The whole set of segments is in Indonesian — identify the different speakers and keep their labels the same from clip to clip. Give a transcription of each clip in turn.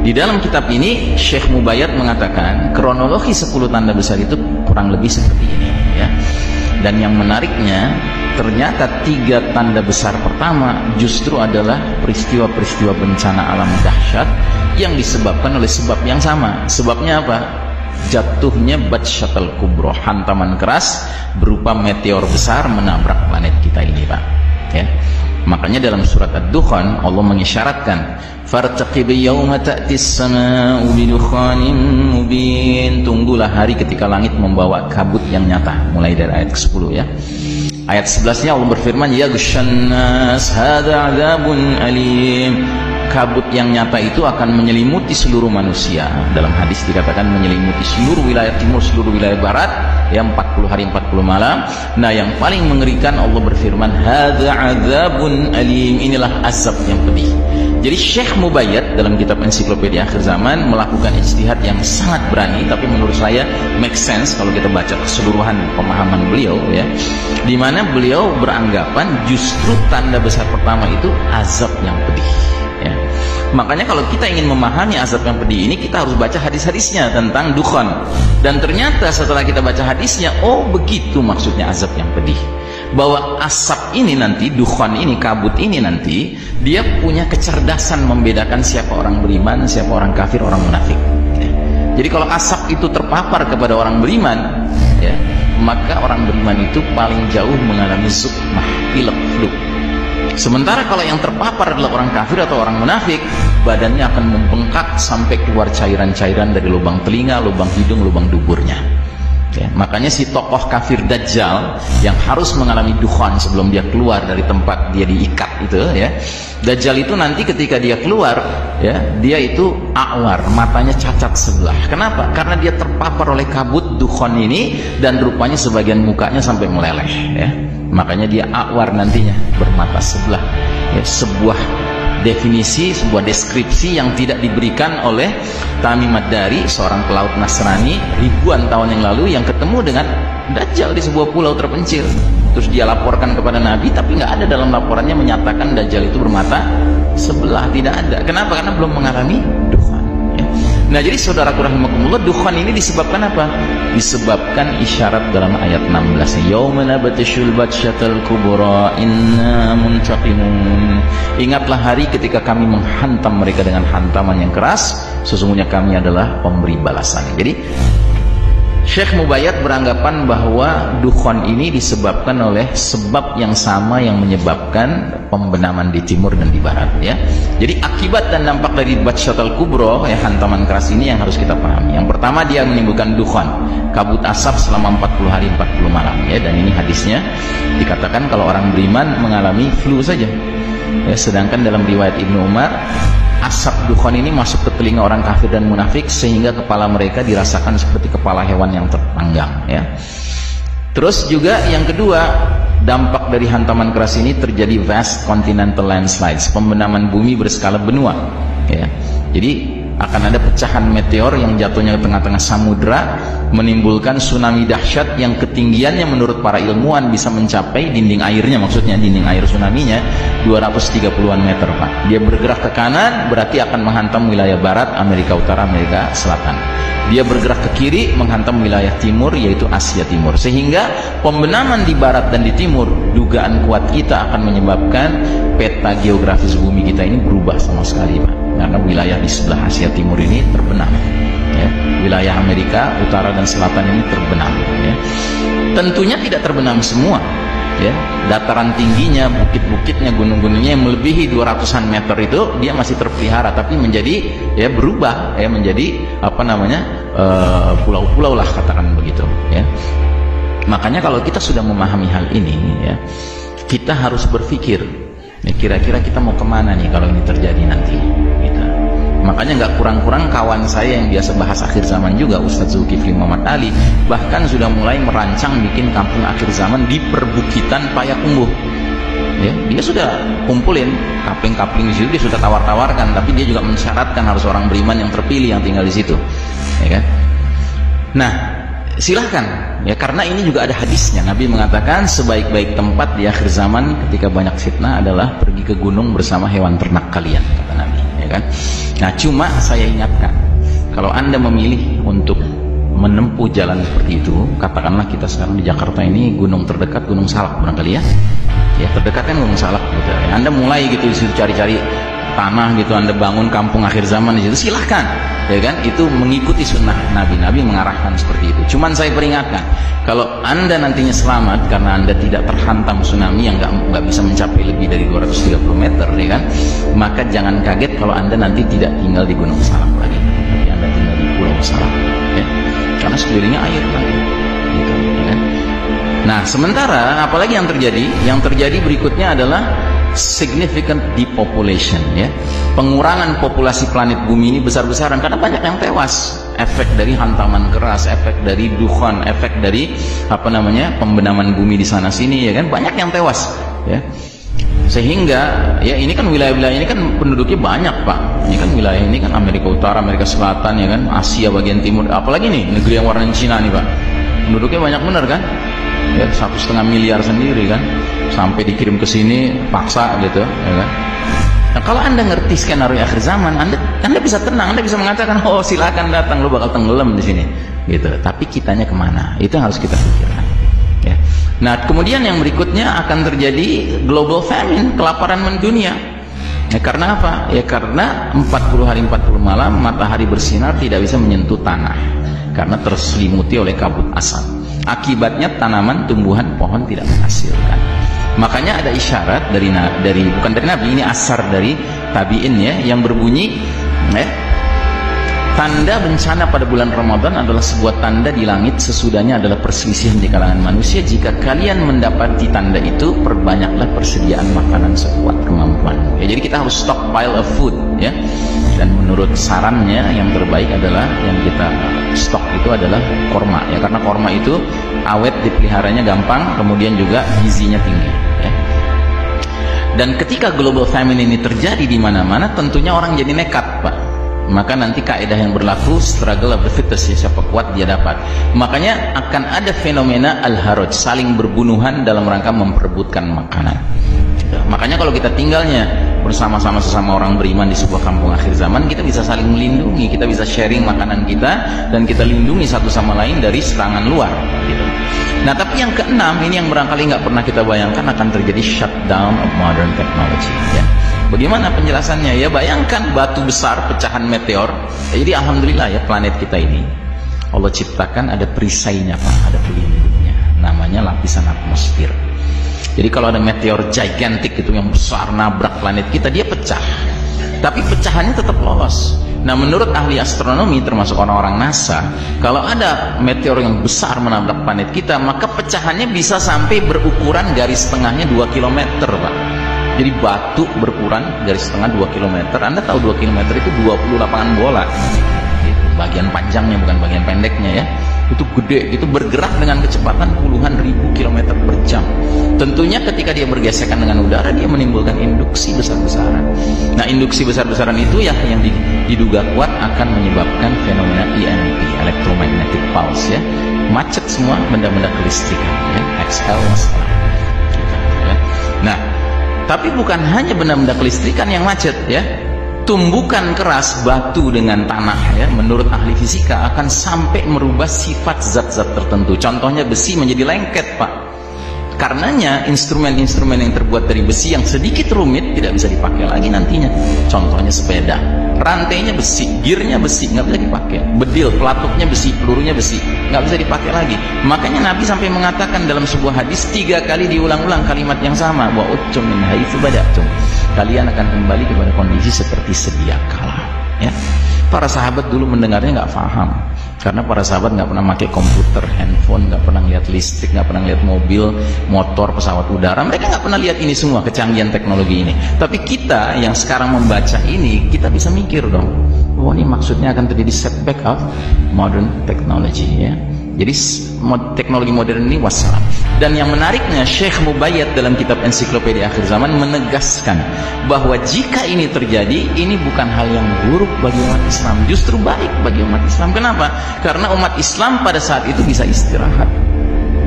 Speaker 1: Di dalam kitab ini Syekh Mubayyad mengatakan kronologi 10 tanda besar itu kurang lebih seperti ini ya. Dan yang menariknya ternyata 3 tanda besar pertama justru adalah peristiwa-peristiwa bencana alam dahsyat yang disebabkan oleh sebab yang sama. Sebabnya apa? Jatuhnya Batshatul Kubra, hantaman keras berupa meteor besar menabrak planet kita ini, Pak ya. Makanya dalam surat Ad-Dukhan Allah mengisyaratkan fartaqib yauma ta'tis samaa'u bidukhanin mubin, tunggulah hari ketika langit membawa kabut yang nyata, mulai dari ayat ke-10 ya. Ayat 11-nya Allah berfirman yaghshan nas hadza 'adzabun alim, kabut yang nyata itu akan menyelimuti seluruh manusia. Dalam hadis dikatakan menyelimuti seluruh wilayah timur, seluruh wilayah barat ya, 40 hari 40 malam. Nah yang paling mengerikan Allah berfirman hadza 'adzabun alim, inilah azab yang pedih. Jadi Syekh Mubayyad dalam kitab Ensiklopedia Akhir Zaman melakukan ijtihad yang sangat berani, tapi menurut saya make sense kalau kita baca keseluruhan pemahaman beliau ya, di mana beliau beranggapan justru tanda besar pertama itu azab yang pedih ya. Makanya kalau kita ingin memahami azab yang pedih ini, kita harus baca hadis-hadisnya tentang dukhan. Dan ternyata setelah kita baca hadisnya, oh begitu maksudnya azab yang pedih. Bahwa asap ini nanti, dukhan ini, kabut ini nanti, dia punya kecerdasan membedakan siapa orang beriman, siapa orang kafir, orang munafik ya. Jadi kalau asap itu terpapar kepada orang beriman ya, maka orang beriman itu paling jauh mengalami zukmah, pilek, flu. Sementara kalau yang terpapar adalah orang kafir atau orang munafik, badannya akan membengkak sampai keluar cairan-cairan dari lubang telinga, lubang hidung, lubang duburnya ya. Makanya si tokoh kafir Dajjal yang harus mengalami dukhan sebelum dia keluar dari tempat dia diikat itu ya, Dajjal itu nanti ketika dia keluar ya, dia itu a'war, matanya cacat sebelah. Kenapa? Karena dia terpapar oleh kabut dukhan ini dan rupanya sebagian mukanya sampai meleleh ya. Makanya dia a'war nantinya, bermata sebelah ya. Sebuah definisi, sebuah deskripsi yang tidak diberikan oleh Tamim Ad-Dari, seorang pelaut Nasrani ribuan tahun yang lalu yang ketemu dengan Dajjal di sebuah pulau terpencil. Terus dia laporkan kepada Nabi, tapi nggak ada dalam laporannya menyatakan Dajjal itu bermata sebelah, tidak ada. Kenapa? Karena belum mengalami dukhan ya. Nah jadi saudaraku rahimakumullah, dukhan ini disebabkan apa? Disebabkan isyarat dalam ayat 16, yauma nabtishul batshatal kubra inna muntaqimun, ingatlah hari ketika kami menghantam mereka dengan hantaman yang keras, sesungguhnya kami adalah pemberi balasan. Jadi Syekh Mubayyad beranggapan bahwa dukhan ini disebabkan oleh sebab yang sama yang menyebabkan pembenaman di timur dan di barat ya. Jadi akibat dan dampak dari Batshatul Kubra ya, hantaman keras ini yang harus kita pahami. Yang pertama, dia menimbulkan dukhan, kabut asap selama 40 hari 40 malam ya. Dan ini hadisnya dikatakan kalau orang beriman mengalami flu saja ya. Sedangkan dalam riwayat Ibnu Umar, asap dukhan ini masuk ke telinga orang kafir dan munafik sehingga kepala mereka dirasakan seperti kepala hewan yang terpanggang ya. Terus juga yang kedua, dampak dari hantaman keras ini terjadi vast continental landslides, pembenaman bumi berskala benua ya. Jadi akan ada pecahan meteor yang jatuhnya ke tengah-tengah samudra, menimbulkan tsunami dahsyat yang ketinggiannya menurut para ilmuwan bisa mencapai dinding airnya, maksudnya dinding air tsunaminya 230-an meter Pak. Dia bergerak ke kanan berarti akan menghantam wilayah barat, Amerika Utara, Amerika Selatan. Dia bergerak ke kiri menghantam wilayah timur, yaitu Asia Timur. Sehingga pembenaman di barat dan di timur, dugaan kuat kita akan menyebabkan peta geografis bumi kita ini berubah sama sekali Pak. Karena wilayah di sebelah Asia Timur ini terbenam ya. Wilayah Amerika Utara dan Selatan ini terbenam ya. Tentunya tidak terbenam semua ya. Dataran tingginya, bukit-bukitnya, gunung-gunungnya yang melebihi 200-an meter itu dia masih terpelihara, tapi menjadi ya berubah ya, menjadi apa namanya pulau-pulau lah, katakan begitu ya. Makanya kalau kita sudah memahami hal ini ya, kita harus berpikir kira-kira kita mau kemana nih kalau ini terjadi nanti gitu. Makanya nggak kurang-kurang kawan saya yang biasa bahas akhir zaman juga, Ustadz Zulkifli Muhammad Ali, bahkan sudah mulai merancang bikin kampung akhir zaman di perbukitan Payakumbuh ya. Dia sudah kumpulin kapling-kapling di situ, dia sudah tawar-tawarkan, tapi dia juga mensyaratkan harus orang beriman yang terpilih yang tinggal di situ ya kan. Nah silahkan ya, karena ini juga ada hadisnya. Nabi mengatakan sebaik-baik tempat di akhir zaman ketika banyak fitnah adalah pergi ke gunung bersama hewan ternak kalian, kata Nabi ya kan. Nah, cuma saya ingatkan, kalau Anda memilih untuk menempuh jalan seperti itu, katakanlah kita sekarang di Jakarta ini, gunung terdekat Gunung Salak barangkali ya. Ya, terdekat kan Gunung Salak gitu. Anda mulai gitu di situ cari-cari tanah gitu, Anda bangun kampung akhir zaman di situ, silahkan, ya kan? Itu mengikuti sunnah Nabi mengarahkan seperti itu. Cuman saya peringatkan, kalau Anda nantinya selamat karena Anda tidak terhantam tsunami yang nggak bisa mencapai lebih dari 230 meter, ya kan? Maka jangan kaget kalau Anda nanti tidak tinggal di Gunung Salak lagi, tapi Anda tinggal di Pulau Salak, ya? Karena sekelilingnya air lagi, gitu, ya kan? Nah, sementara apalagi yang terjadi? Yang terjadi berikutnya adalah significant depopulation, ya, pengurangan populasi planet bumi ini besar-besaran karena banyak yang tewas, efek dari hantaman keras, efek dari dukhan, efek dari pembenaman bumi di sana sini, ya kan, banyak yang tewas, ya, sehingga ya ini kan wilayah-wilayah ini kan penduduknya banyak Pak, ini kan wilayah ini kan Amerika Utara, Amerika Selatan, ya kan, Asia bagian timur, apalagi nih negeri yang warna Cina nih Pak, penduduknya banyak bener kan, ya, 1,5 miliar sendiri kan, sampai dikirim ke sini paksa gitu, ya kan. Nah, kalau Anda ngerti skenario akhir zaman, Anda bisa tenang, Anda bisa mengatakan, oh silakan datang, lo bakal tenggelam di sini, gitu. Tapi kitanya kemana? Itu yang harus kita pikirkan. Ya. Nah, kemudian yang berikutnya akan terjadi global famine, kelaparan mendunia. Ya, karena apa? Ya karena 40 hari 40 malam matahari bersinar tidak bisa menyentuh tanah karena terselimuti oleh kabut asap. Akibatnya tanaman, tumbuhan, pohon tidak menghasilkan. Makanya ada isyarat dari bukan dari Nabi, ini asar dari tabi'in, ya, yang berbunyi, tanda bencana pada bulan Ramadan adalah sebuah tanda di langit, sesudahnya adalah perselisihan di kalangan manusia. Jika kalian mendapati tanda itu, perbanyaklah persediaan makanan sekuat kemampuan. Ya, jadi kita harus stockpile of food, ya. Dan menurut sarannya yang terbaik adalah yang kita stok itu adalah korma, ya, karena korma itu awet, dipeliharanya gampang, kemudian juga gizinya tinggi, ya. Dan ketika global famine ini terjadi di mana-mana, tentunya orang jadi nekat Pak. Maka nanti kaidah yang berlaku, struggle of the fittest, ya, siapa kuat dia dapat. Makanya akan ada fenomena al-haraj, saling berbunuhan dalam rangka memperebutkan makanan. Makanya kalau kita tinggalnya bersama-sama sesama orang beriman di sebuah kampung akhir zaman, kita bisa saling melindungi, kita bisa sharing makanan kita, dan kita lindungi satu sama lain dari serangan luar, gitu. Nah, tapi yang keenam ini yang barangkali nggak pernah kita bayangkan, akan terjadi shutdown of modern technology, ya. Bagaimana penjelasannya? Ya, bayangkan batu besar, pecahan meteor. Jadi alhamdulillah ya, planet kita ini Allah ciptakan ada perisainya Pak, ada pelindungnya, namanya lapisan atmosfer. Jadi kalau ada meteor gigantic itu yang besar nabrak planet kita, dia pecah, tapi pecahannya tetap lolos. Nah, menurut ahli astronomi termasuk orang-orang NASA, kalau ada meteor yang besar menabrak planet kita, maka pecahannya bisa sampai berukuran garis tengahnya 2 km Pak. Jadi batu berukuran garis tengah 2 km. Anda tahu 2 km itu 20 lapangan bola, gitu. Bagian panjangnya bukan bagian pendeknya, ya. Itu gede, itu bergerak dengan kecepatan puluhan ribu kilometer per jam. Tentunya ketika dia bergesekan dengan udara, dia menimbulkan induksi besar-besaran. Nah, induksi besar-besaran itu ya yang diduga kuat akan menyebabkan fenomena EMP, electromagnetic pulse, ya. Macet semua benda-benda kelistrikan, ya. XL masalah, ya. Nah, tapi bukan hanya benda-benda kelistrikan yang macet, ya. Tumbukan keras, batu dengan tanah, ya, menurut ahli fisika akan sampai merubah sifat zat-zat tertentu. Contohnya besi menjadi lengket Pak. Karenanya instrumen-instrumen yang terbuat dari besi yang sedikit rumit tidak bisa dipakai lagi nantinya. Contohnya sepeda, rantainya besi, gearnya besi, nggak bisa dipakai. Bedil, pelatuknya besi, pelurunya besi, nggak bisa dipakai lagi. Makanya Nabi sampai mengatakan dalam sebuah hadis 3 kali diulang-ulang kalimat yang sama, wa uttum min haitsu bada'tum. Kalian akan kembali kepada kondisi seperti sedia kala, ya. Para sahabat dulu mendengarnya nggak paham, karena para sahabat nggak pernah pakai komputer, handphone, nggak pernah lihat listrik, nggak pernah lihat mobil, motor, pesawat udara. Mereka nggak pernah lihat ini semua, kecanggihan teknologi ini. Tapi kita yang sekarang membaca ini, kita bisa mikir dong, oh ini maksudnya akan terjadi setback of modern technology, ya. Jadi teknologi modern ini wassalam. Dan yang menariknya, Syekh Mubayyad dalam kitab Ensiklopedia Akhir Zaman menegaskan bahwa jika ini terjadi, ini bukan hal yang buruk bagi umat Islam, justru baik bagi umat Islam. Kenapa? Karena umat Islam pada saat itu bisa istirahat.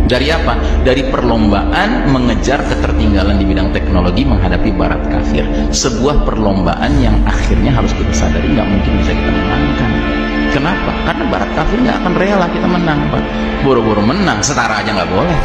Speaker 1: Dari apa? Dari perlombaan mengejar ketertinggalan di bidang teknologi menghadapi barat kafir. Sebuah perlombaan yang akhirnya harus kita sadari nggak mungkin bisa kita menangkan. Kenapa? Karena barat kafir nggak akan rela kita menang, Pak. Boro-boro menang, setara aja nggak boleh.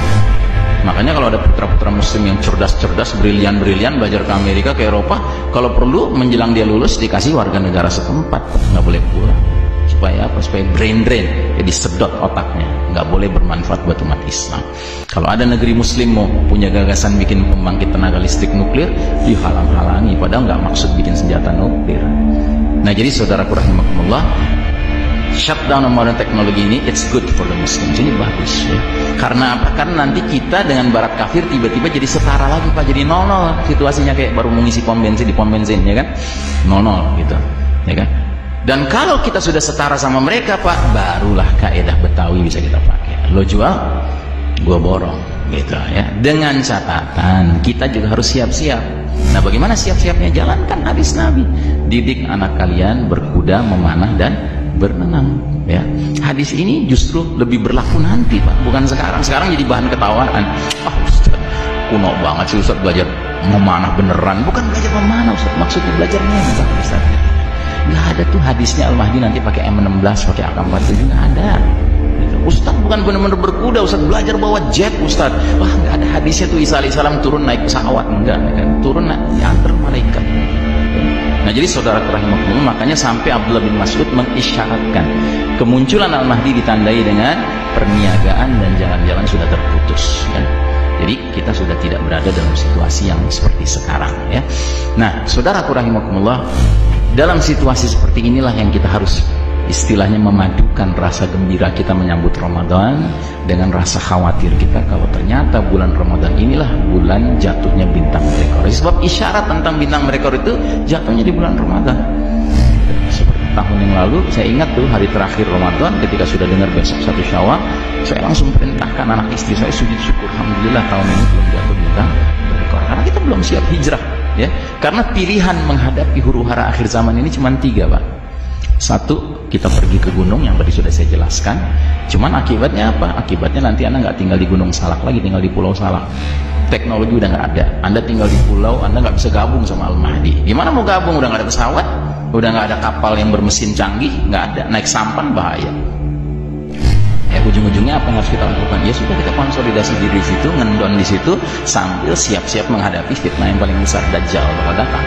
Speaker 1: Makanya kalau ada putra-putra muslim yang cerdas-cerdas, brilian-brilian, belajar ke Amerika, ke Eropa, kalau perlu menjelang dia lulus dikasih warga negara setempat, nggak boleh pulang. Supaya apa? Supaya brain drain, jadi sedot otaknya, nggak boleh bermanfaat buat umat Islam. Kalau ada negeri muslim mau punya gagasan bikin pembangkit tenaga listrik nuklir, dihalang-halangi, padahal nggak maksud bikin senjata nuklir. Nah, jadi saudaraku rahimakumullah, shutdown modern teknologi ini it's good for the Muslims, ini bagus ya. Karena apa? Karena nanti kita dengan barat kafir tiba-tiba jadi setara lagi, Pak, jadi 0-0 situasinya, kayak baru mengisi pom bensin di pom bensin, ya kan, 0-0 gitu, ya kan. Dan kalau kita sudah setara sama mereka, Pak, barulah kaidah Betawi bisa kita pakai. Lo jual, gua borong, gitu ya. Dengan catatan kita juga harus siap-siap. Nah, bagaimana siap-siapnya? Jalankan hadis Nabi. Didik anak kalian berkuda, memanah, dan berenang. Ya, hadis ini justru lebih berlaku nanti, Pak, bukan sekarang. Sekarang jadi bahan ketawaan. Ah, Ustaz, kuno banget sih Ustaz belajar memanah beneran. Bukan belajar memanah, Ustaz, maksudnya belajar nembak, Ustaz. Nggak ada tuh hadisnya Al-Mahdi nanti pakai M16, pakai AK-47, nggak ada. Ustaz bukan benar-benar berkuda, Ustaz belajar bawa jet, Ustaz. Wah, nggak ada hadisnya tuh Isa alaihissalam turun naik pesawat, enggak kan? Turun diantar malaikat. Nah, jadi saudara rahimakumullah, makanya sampai Abdullah bin Mas'ud mengisyaratkan kemunculan Al-Mahdi ditandai dengan perniagaan dan jalan-jalan sudah terputus, kan? Jadi kita sudah tidak berada dalam situasi yang seperti sekarang, ya. Nah, saudaraku rahimakumullah, dalam situasi seperti inilah yang kita harus istilahnya memadukan rasa gembira kita menyambut Ramadan dengan rasa khawatir kita kalau ternyata bulan Ramadan inilah bulan jatuhnya bintang meteor. Sebab isyarat tentang bintang meteor itu jatuhnya di bulan Ramadan. Seperti tahun yang lalu saya ingat tuh hari terakhir Ramadan ketika sudah dengar besok 1 Syawal, saya langsung perintahkan anak istri saya sujud syukur, alhamdulillah tahun ini belum jatuh bintang meteor. Karena kita belum siap hijrah, ya. Karena pilihan menghadapi huru-hara akhir zaman ini cuma 3, Pak. 1, kita pergi ke gunung yang tadi sudah saya jelaskan. Cuman akibatnya apa? Akibatnya nanti Anda nggak tinggal di Gunung Salak lagi, tinggal di Pulau Salak. Teknologi udah nggak ada. Anda tinggal di pulau, Anda nggak bisa gabung sama Al-Mahdi. Gimana mau gabung? Udah nggak ada pesawat, udah nggak ada kapal yang bermesin canggih, nggak ada. Naik sampan bahaya. Ya, ujung-ujungnya apa yang harus kita lakukan? Ya sudah, kita konsolidasi diri di situ, ngendon di situ, sambil siap-siap menghadapi fitnah yang paling besar, Dajjal bakal datang.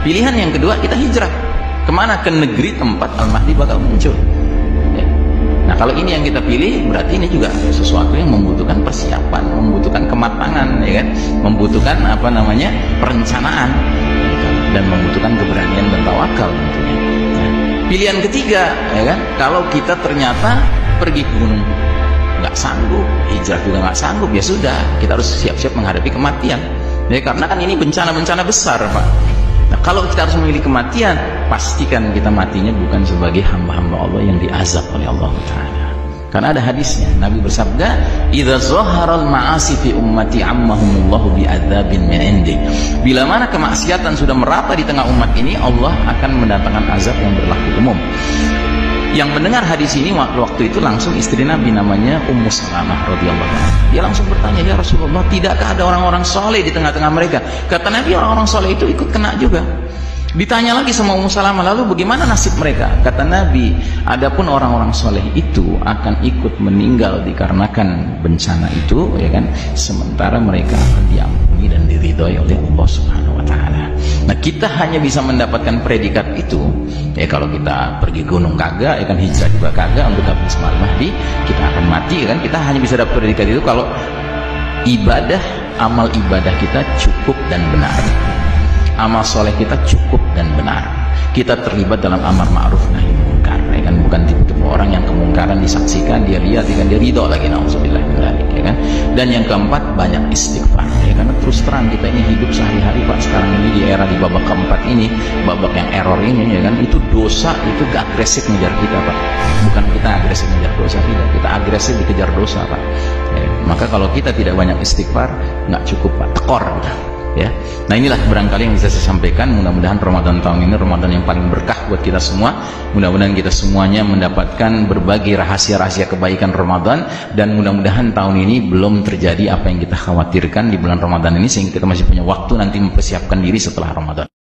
Speaker 1: Pilihan yang kedua, kita hijrah. Kemana? Ke negeri tempat Al-Mahdi bakal muncul, ya. Nah, kalau ini yang kita pilih, berarti ini juga sesuatu yang membutuhkan persiapan, membutuhkan kematangan, ya kan? Membutuhkan perencanaan, gitu. Dan membutuhkan keberanian dan tawakal tentunya. Nah, pilihan ketiga, ya kan? Kalau kita ternyata pergi ke gunung nggak sanggup, hijrah juga nggak sanggup, ya sudah, kita harus siap-siap menghadapi kematian, ya, karena kan ini bencana-bencana besar, Pak. Nah, kalau kita harus memilih kematian, pastikan kita matinya bukan sebagai hamba-hamba Allah yang diazab oleh Allah Ta'ala. Karena ada hadisnya, Nabi bersabda, "Idza zaharal ma'asi fi ummati ammahumullahu bi'adzabin min indi." Bila mana kemaksiatan sudah merata di tengah umat ini, Allah akan mendatangkan azab yang berlaku umum. Yang mendengar hadis ini waktu itu langsung istri Nabi, namanya Ummu Salamah radhiyallahu anha. Dia langsung bertanya, "Ya Rasulullah, tidakkah ada orang-orang soleh di tengah-tengah mereka?" Kata Nabi, orang-orang soleh itu ikut kena juga. Ditanya lagi sama Ummu Salamah, "Lalu bagaimana nasib mereka?" Kata Nabi, "Adapun orang-orang soleh itu akan ikut meninggal dikarenakan bencana itu, ya kan? Sementara mereka akan diampuni dan diridhoi oleh Allah Subhanahu wa Ta'ala." Nah, kita hanya bisa mendapatkan predikat itu, ya, kalau kita pergi gunung kagak, ya kan, hijrah juga kagak untuk gabung sama Al-Mahdi, kita akan mati, ya kan? Kita hanya bisa dapat predikat itu kalau amal ibadah kita cukup dan benar. Amal soleh kita cukup dan benar. Kita terlibat dalam amar ma'ruf nahi munkar, ya kan? Bukan tipe-tipe orang yang kemungkaran disaksikan, dia lihat, ya kan, dia ridho lagi, nauzubillah min dzalik, ya kan? Dan yang keempat, banyak istighfar, ya, karena terus terang kita ini hidup sehari-hari, Pak, sekarang ini di era di babak keempat ini, babak yang error ini, ya kan, itu dosa itu agresif ngejar kita, Pak. Bukan kita agresif ngejar dosa, tidak, kita agresif dikejar dosa, Pak. Ya, maka kalau kita tidak banyak istighfar, nggak cukup, Pak, tekor kita. ya. Nah inilah barangkali yang bisa saya sampaikan. Mudah-mudahan Ramadan tahun ini Ramadan yang paling berkah buat kita semua. Mudah-mudahan kita semuanya mendapatkan berbagai rahasia-rahasia kebaikan Ramadan, dan mudah-mudahan tahun ini belum terjadi apa yang kita khawatirkan di bulan Ramadan ini, sehingga kita masih punya waktu nanti mempersiapkan diri setelah Ramadan.